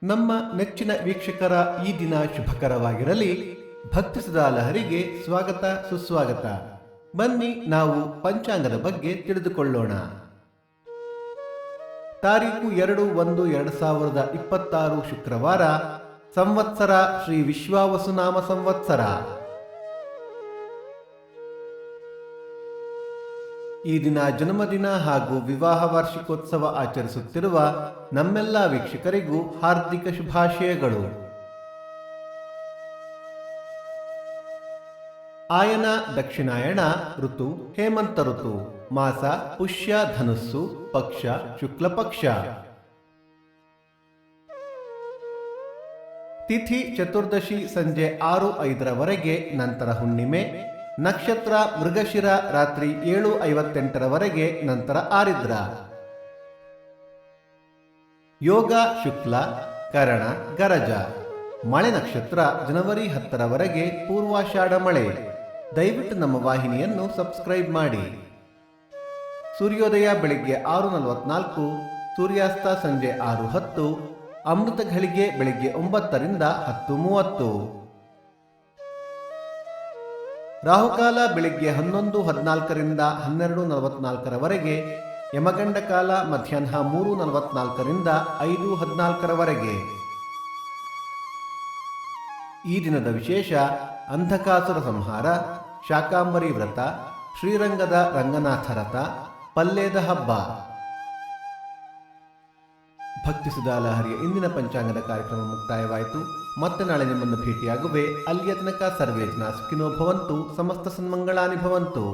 ನಮ್ಮ ನೆಚ್ಚಿನ ವೀಕ್ಷಕರ ಈ ದಿನ ಶುಭಕರವಾಗಿರಲಿ. ಭಕ್ತಿಸುಧಾ ಲಹರಿಗೆ ಸ್ವಾಗತ ಸುಸ್ವಾಗತ. ಬನ್ನಿ ನಾವು ಪಂಚಾಂಗದ ಬಗ್ಗೆ ತಿಳಿದುಕೊಳ್ಳೋಣ. ತಾರೀಕು 2/1/2026 ಶುಕ್ರವಾರ, ಸಂವತ್ಸರ ಶ್ರೀ ವಿಶ್ವಾವಸುನಾಮ ಸಂವತ್ಸರ. ಈ ದಿನ ಜನ್ಮದಿನ ಹಾಗೂ ವಿವಾಹ ವಾರ್ಷಿಕೋತ್ಸವ ಆಚರಿಸುತ್ತಿರುವ ನಮ್ಮೆಲ್ಲ ವೀಕ್ಷಕರಿಗೂ ಹಾರ್ದಿಕ ಶುಭಾಶಯಗಳು. ಆಯನ ದಕ್ಷಿಣಾಯಣ ಋತು ಹೇಮಂತ ಋತು. ಮಾಸ ಪುಷ್ಯ ಧನುಸ್ಸು. ಪಕ್ಷ ಶುಕ್ಲ ಪಕ್ಷ. ತಿಥಿ ಚತುರ್ದಶಿ ಸಂಜೆ 6:05 ನಂತರ ಹುಣ್ಣಿಮೆ. ನಕ್ಷತ್ರ ಮೃಗಶಿರ ರಾತ್ರಿ 7:58 ನಂತರ ಆರಿದ್ರ. ಯೋಗ ಶುಕ್ಲ, ಕರಣ ಗರಜ. ಮಳೆ ನಕ್ಷತ್ರ ಜನವರಿ 10 ಪೂರ್ವಾಷಾಢ ಮಳೆ. ದಯವಿಟ್ಟು ನಮ್ಮ ವಾಹಿನಿಯನ್ನು ಸಬ್ಸ್ಕ್ರೈಬ್ ಮಾಡಿ. ಸೂರ್ಯೋದಯ ಬೆಳಿಗ್ಗೆ 6:44, ಸೂರ್ಯಾಸ್ತ ಸಂಜೆ 6:10, ಅಮೃತ ಘಳಿಗೆ ಬೆಳಿಗ್ಗೆ 9 ರಿಂದ 10:30. ರಾಹುಕಾಲ ಬೆಳಿಗ್ಗೆ 11:14 ರಿಂದ 12:44, ಯಮಗಂಡ ಕಾಲ ಮಧ್ಯಾಹ್ನ 3:44 ರಿಂದ 5:14. ಈ ದಿನದ ವಿಶೇಷ: ಅಂಧಕಾಸುರ ಸಂಹಾರ, ಶಾಕಾಂಬರಿ ವ್ರತ, ಶ್ರೀರಂಗದ ರಂಗನಾಥ ರಥ, ಪಲ್ಲೇದ ಹಬ್ಬ. ಭಕ್ತಿಸುಧಾ ಲಹರಿಯ ಇಂದಿನ ಪಂಚಾಂಗದ ಕಾರ್ಯಕ್ರಮ ಮುಕ್ತಾಯವಾಯಿತು. ಮತ್ತೆ ನಾಳೆ ನಿಮ್ಮನ್ನು ಭೇಟಿಯಾಗುವೆ. ಅಲ್ಲಿಯ ತನಕ ಸರ್ವೇ ಜನ ಸುಖಿನೋ ಭವಂತು, ಸಮಸ್ತ ಸನ್ಮಂಗಳಾನಿ ಭವಂತು.